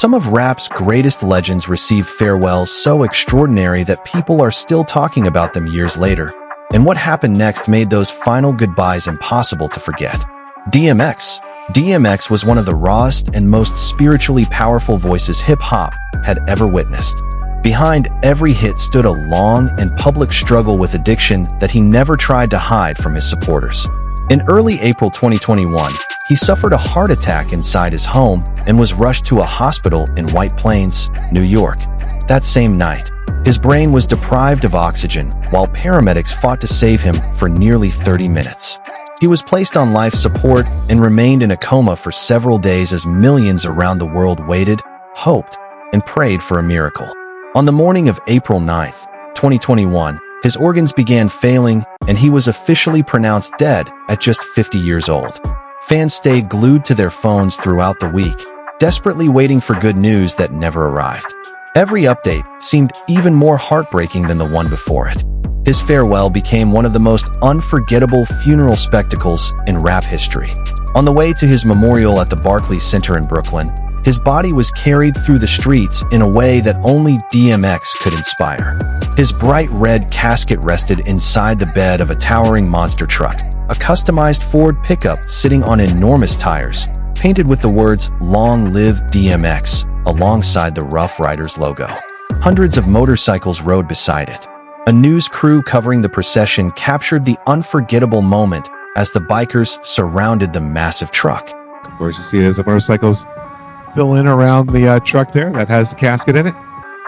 Some of rap's greatest legends received farewells so extraordinary that people are still talking about them years later. And what happened next made those final goodbyes impossible to forget. DMX. DMX was one of the rawest and most spiritually powerful voices hip-hop had ever witnessed. Behind every hit stood a long and public struggle with addiction that he never tried to hide from his supporters. In early April 2021, he suffered a heart attack inside his home and was rushed to a hospital in White Plains, New York. That same night, his brain was deprived of oxygen while paramedics fought to save him for nearly 30 minutes. He was placed on life support and remained in a coma for several days as millions around the world waited, hoped, and prayed for a miracle. On the morning of April 9, 2021, his organs began failing and he was officially pronounced dead at just 50 years old. Fans stayed glued to their phones throughout the week, desperately waiting for good news that never arrived. Every update seemed even more heartbreaking than the one before it. His farewell became one of the most unforgettable funeral spectacles in rap history. On the way to his memorial at the Barclays Center in Brooklyn, his body was carried through the streets in a way that only DMX could inspire. His bright red casket rested inside the bed of a towering monster truck, a customized Ford pickup sitting on enormous tires, painted with the words "Long Live DMX" alongside the Rough Riders logo. Hundreds of motorcycles rode beside it. A news crew covering the procession captured the unforgettable moment as the bikers surrounded the massive truck. Of course, you see as the motorcycles fill in around the truck there that has the casket in it.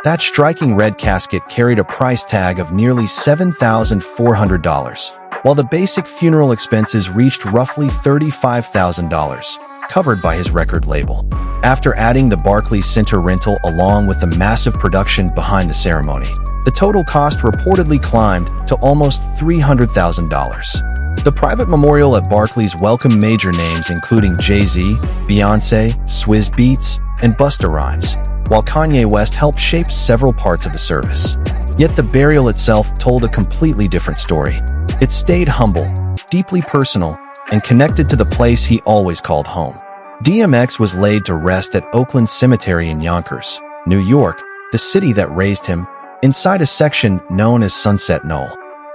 That striking red casket carried a price tag of nearly $7,400, while the basic funeral expenses reached roughly $35,000, covered by his record label. After adding the Barclays Center rental along with the massive production behind the ceremony, the total cost reportedly climbed to almost $300,000. The private memorial at Barclays welcomed major names including Jay-Z, Beyoncé, Swizz Beatz, and Busta Rhymes, while Kanye West helped shape several parts of the service. Yet the burial itself told a completely different story. It stayed humble, deeply personal, and connected to the place he always called home. DMX was laid to rest at Oakland Cemetery in Yonkers, New York, the city that raised him, inside a section known as Sunset Knoll.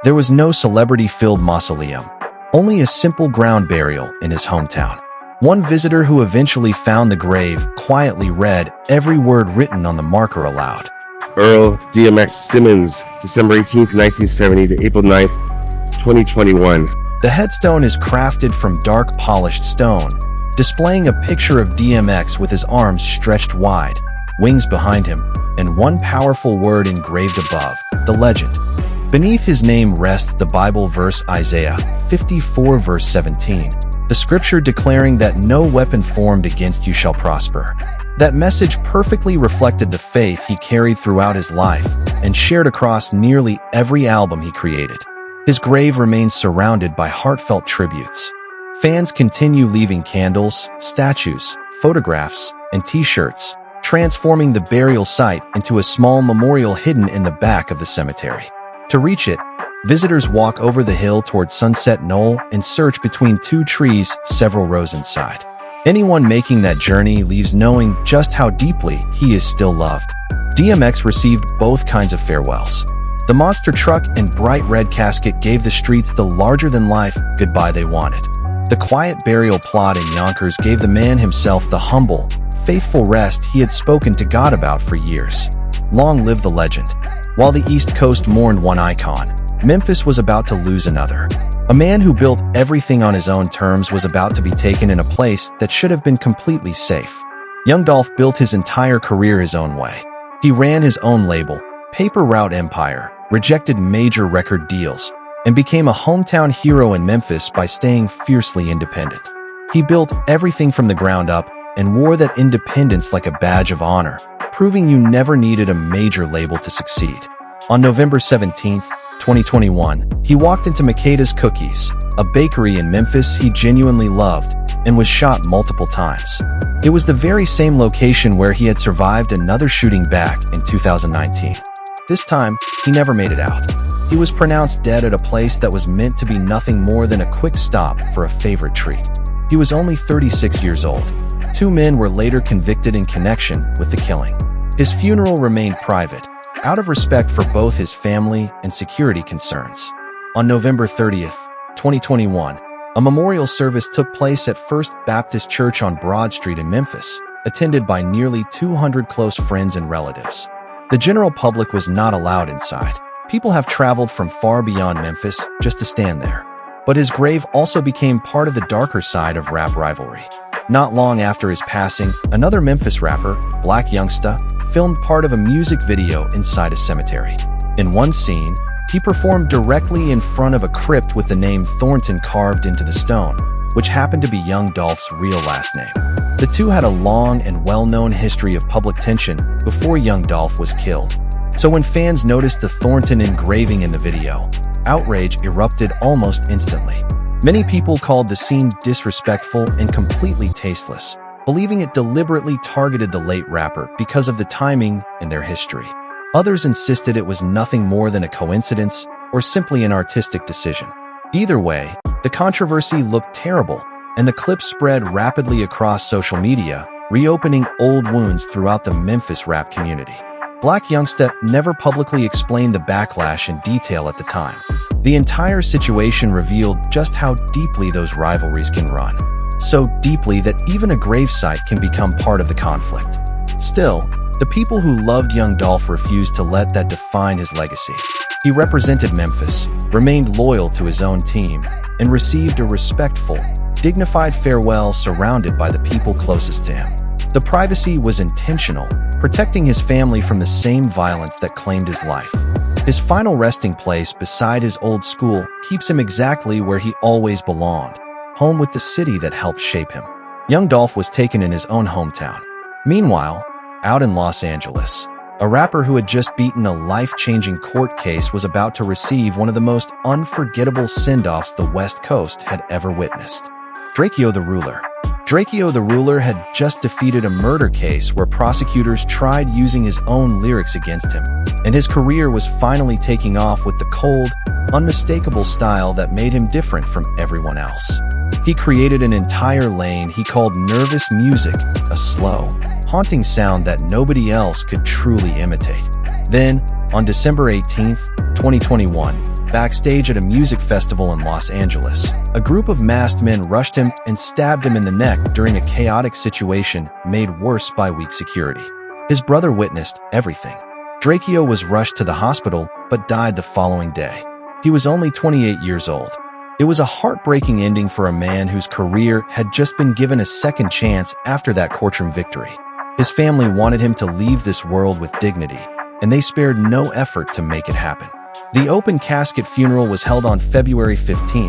There was no celebrity-filled mausoleum, only a simple ground burial in his hometown. One visitor who eventually found the grave quietly read every word written on the marker aloud. Earl DMX Simmons, December 18th, 1970 to April 9th, 2021. The headstone is crafted from dark polished stone, displaying a picture of DMX with his arms stretched wide, wings behind him, and one powerful word engraved above, the legend. Beneath his name rests the Bible verse Isaiah 54 verse 17, the scripture declaring that no weapon formed against you shall prosper. That message perfectly reflected the faith he carried throughout his life and shared across nearly every album he created. His grave remains surrounded by heartfelt tributes. Fans continue leaving candles, statues, photographs, and t-shirts, transforming the burial site into a small memorial hidden in the back of the cemetery. To reach it, visitors walk over the hill toward Sunset Knoll and search between two trees several rows inside. Anyone making that journey leaves knowing just how deeply he is still loved. DMX received both kinds of farewells. The monster truck and bright red casket gave the streets the larger-than-life goodbye they wanted. The quiet burial plot in Yonkers gave the man himself the humble, faithful rest he had spoken to God about for years. Long live the legend. While the East Coast mourned one icon, Memphis was about to lose another. A man who built everything on his own terms was about to be taken in a place that should have been completely safe. Young Dolph built his entire career his own way. He ran his own label, Paper Route Empire, rejected major record deals, and became a hometown hero in Memphis by staying fiercely independent. He built everything from the ground up and wore that independence like a badge of honor, proving you never needed a major label to succeed. On November 17, 2021, he walked into Makeda's Cookies, a bakery in Memphis he genuinely loved, and was shot multiple times. It was the very same location where he had survived another shooting back in 2019. This time, he never made it out. He was pronounced dead at a place that was meant to be nothing more than a quick stop for a favorite treat. He was only 36 years old. 2 men were later convicted in connection with the killing. His funeral remained private, out of respect for both his family and security concerns. On November 30th, 2021, a memorial service took place at First Baptist Church on Broad Street in Memphis, attended by nearly 200 close friends and relatives. The general public was not allowed inside. People have traveled from far beyond Memphis just to stand there. But his grave also became part of the darker side of rap rivalry. Not long after his passing, another Memphis rapper, Black Youngsta, filmed part of a music video inside a cemetery. In one scene, he performed directly in front of a crypt with the name Thornton carved into the stone, which happened to be Young Dolph's real last name. The two had a long and well-known history of public tension before Young Dolph was killed. So when fans noticed the Thornton engraving in the video, outrage erupted almost instantly. Many people called the scene disrespectful and completely tasteless, believing it deliberately targeted the late rapper because of the timing and their history. Others insisted it was nothing more than a coincidence or simply an artistic decision. Either way, the controversy looked terrible, and the clip spread rapidly across social media, reopening old wounds throughout the Memphis rap community. Black Youngsta never publicly explained the backlash in detail at the time. The entire situation revealed just how deeply those rivalries can run. So deeply that even a gravesite can become part of the conflict. Still, the people who loved Young Dolph refused to let that define his legacy. He represented Memphis, remained loyal to his own team, and received a respectful, dignified farewell surrounded by the people closest to him. The privacy was intentional, protecting his family from the same violence that claimed his life. His final resting place beside his old school keeps him exactly where he always belonged, home with the city that helped shape him. Young Dolph was taken in his own hometown. Meanwhile, out in Los Angeles, a rapper who had just beaten a life-changing court case was about to receive one of the most unforgettable send-offs the West Coast had ever witnessed. Drakeo the Ruler. Drakeo the Ruler had just defeated a murder case where prosecutors tried using his own lyrics against him, and his career was finally taking off with the cold, unmistakable style that made him different from everyone else. He created an entire lane he called nervous music, a slow, haunting sound that nobody else could truly imitate. Then, on December 18, 2021, backstage at a music festival in Los Angeles, a group of masked men rushed him and stabbed him in the neck during a chaotic situation made worse by weak security. His brother witnessed everything. Drakeo was rushed to the hospital but died the following day. He was only 28 years old. It was a heartbreaking ending for a man whose career had just been given a second chance after that courtroom victory. His family wanted him to leave this world with dignity, and they spared no effort to make it happen. The open casket funeral was held on February 15,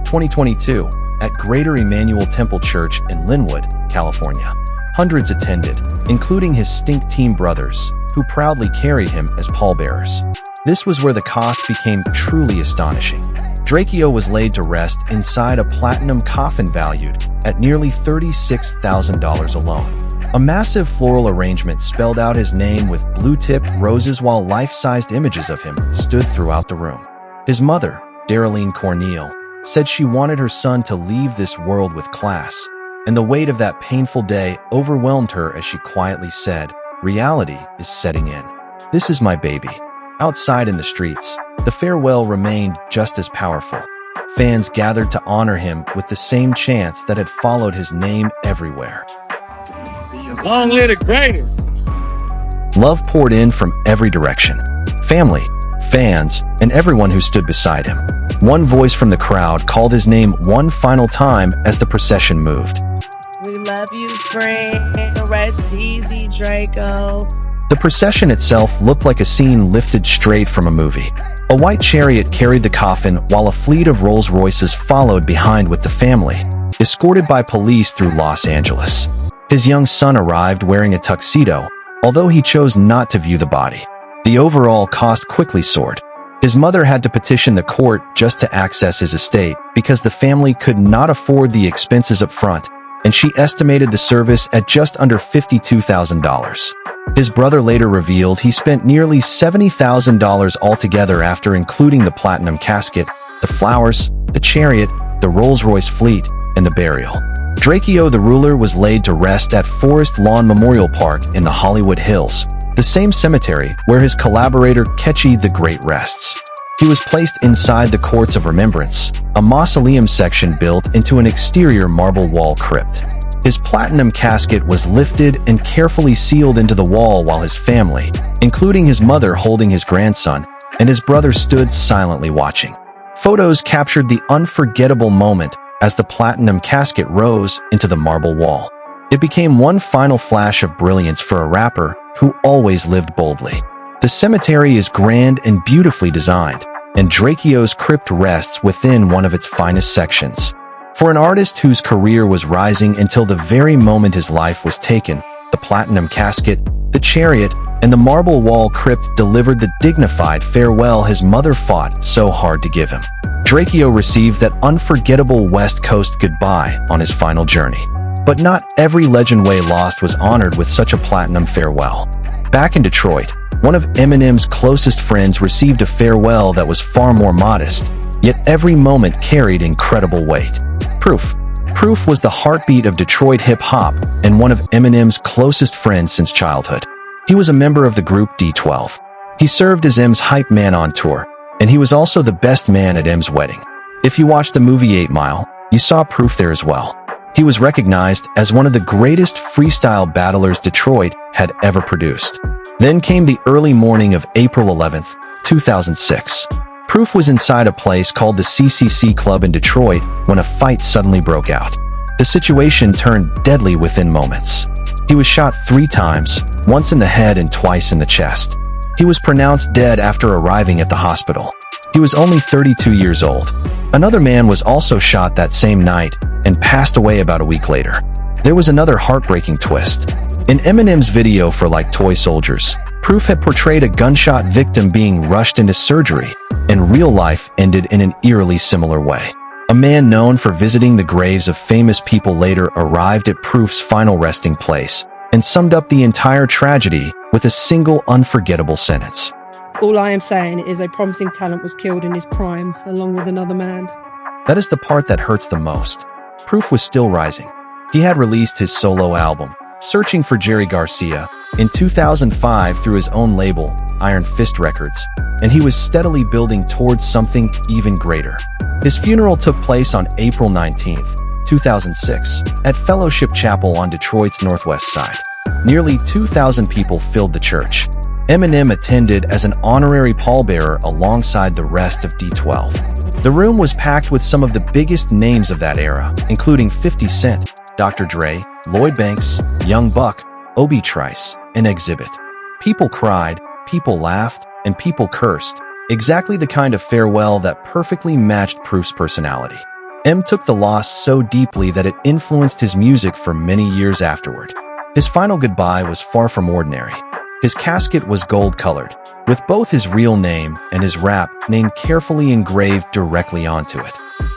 2022, at Greater Emmanuel Temple Church in Linwood, California. Hundreds attended, including his Stink Team brothers, who proudly carried him as pallbearers. This was where the cost became truly astonishing. Drakeo was laid to rest inside a platinum coffin valued at nearly $36,000 alone. A massive floral arrangement spelled out his name with blue-tipped roses while life-sized images of him stood throughout the room. His mother, Darylene Corneal, said she wanted her son to leave this world with class, and the weight of that painful day overwhelmed her as she quietly said, "Reality is setting in. This is my baby." Outside in the streets, the farewell remained just as powerful. Fans gathered to honor him with the same chants that had followed his name everywhere. Long live the greatest! Love poured in from every direction. Family, fans, and everyone who stood beside him. One voice from the crowd called his name one final time as the procession moved. We love you, friend. Rest easy, Draco. The procession itself looked like a scene lifted straight from a movie. A white chariot carried the coffin while a fleet of Rolls Royces followed behind with the family, escorted by police through Los Angeles. His young son arrived wearing a tuxedo, although he chose not to view the body. The overall cost quickly soared. His mother had to petition the court just to access his estate because the family could not afford the expenses up front, and she estimated the service at just under $52,000. His brother later revealed he spent nearly $70,000 altogether after including the platinum casket, the flowers, the chariot, the Rolls-Royce fleet, and the burial. Drakeo the ruler was laid to rest at Forest Lawn Memorial Park in the Hollywood Hills, the same cemetery where his collaborator Kechi the Great rests. He was placed inside the Courts of Remembrance, a mausoleum section built into an exterior marble wall crypt. His platinum casket was lifted and carefully sealed into the wall while his family, including his mother holding his grandson, and his brother stood silently watching. Photos captured the unforgettable moment as the platinum casket rose into the marble wall. It became one final flash of brilliance for a rapper who always lived boldly. The cemetery is grand and beautifully designed, and Drakeo's crypt rests within one of its finest sections. For an artist whose career was rising until the very moment his life was taken, the platinum casket, the chariot, and the marble wall crypt delivered the dignified farewell his mother fought so hard to give him. Drakeo received that unforgettable West Coast goodbye on his final journey. But not every legend way lost was honored with such a platinum farewell. Back in Detroit, one of Eminem's closest friends received a farewell that was far more modest, yet every moment carried incredible weight. Proof was the heartbeat of Detroit hip-hop and one of Eminem's closest friends since childhood. He was a member of the group D12. He served as M's hype man on tour, and he was also the best man at M's wedding. If you watched the movie 8 Mile, you saw Proof there as well. He was recognized as one of the greatest freestyle battlers Detroit had ever produced. Then came the early morning of April 11th, 2006. Proof was inside a place called the CCC Club in Detroit when a fight suddenly broke out. The situation turned deadly within moments. He was shot 3 times, once in the head and twice in the chest. He was pronounced dead after arriving at the hospital. He was only 32 years old. Another man was also shot that same night and passed away about a week later. There was another heartbreaking twist. In Eminem's video for Like Toy Soldiers, Proof had portrayed a gunshot victim being rushed into surgery, and real life ended in an eerily similar way. A man known for visiting the graves of famous people later arrived at Proof's final resting place and summed up the entire tragedy with a single unforgettable sentence. All I am saying is a promising talent was killed in his prime, along with another man. That is the part that hurts the most. Proof was still rising. He had released his solo album, Searching for Jerry Garcia, in 2005 through his own label, Iron Fist Records, and he was steadily building towards something even greater. His funeral took place on April 19, 2006, at Fellowship Chapel on Detroit's northwest side. Nearly 2,000 people filled the church. Eminem attended as an honorary pallbearer alongside the rest of D12. The room was packed with some of the biggest names of that era, including 50 Cent, Dr. Dre, Lloyd Banks, Young Buck, Obi Trice, and Exhibit. People cried, people laughed, and people cursed. Exactly the kind of farewell that perfectly matched Proof's personality. M took the loss so deeply that it influenced his music for many years afterward. His final goodbye was far from ordinary. His casket was gold-colored, with both his real name and his rap name carefully engraved directly onto it.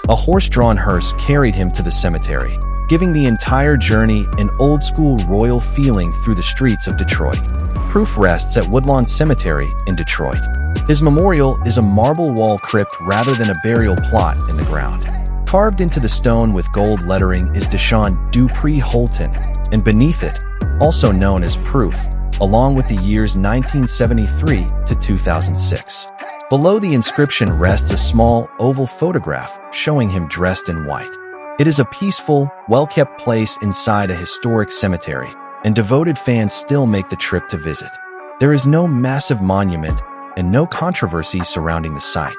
A horse-drawn hearse carried him to the cemetery, giving the entire journey an old-school royal feeling through the streets of Detroit. Proof rests at Woodlawn Cemetery in Detroit. His memorial is a marble wall crypt rather than a burial plot in the ground. Carved into the stone with gold lettering is Deshaun Dupree Holton, and beneath it, also known as Proof, along with the years 1973 to 2006. Below the inscription rests a small, oval photograph showing him dressed in white. It is a peaceful, well-kept place inside a historic cemetery, and devoted fans still make the trip to visit. There is no massive monument and no controversy surrounding the site.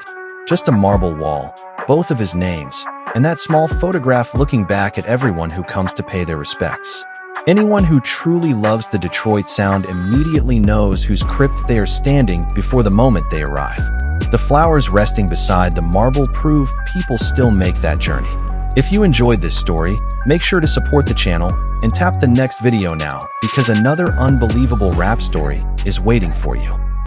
Just a marble wall, both of his names, and that small photograph looking back at everyone who comes to pay their respects. Anyone who truly loves the Detroit sound immediately knows whose crypt they are standing before the moment they arrive. The flowers resting beside the marble prove people still make that journey. If you enjoyed this story, make sure to support the channel and tap the next video now because another unbelievable rap story is waiting for you.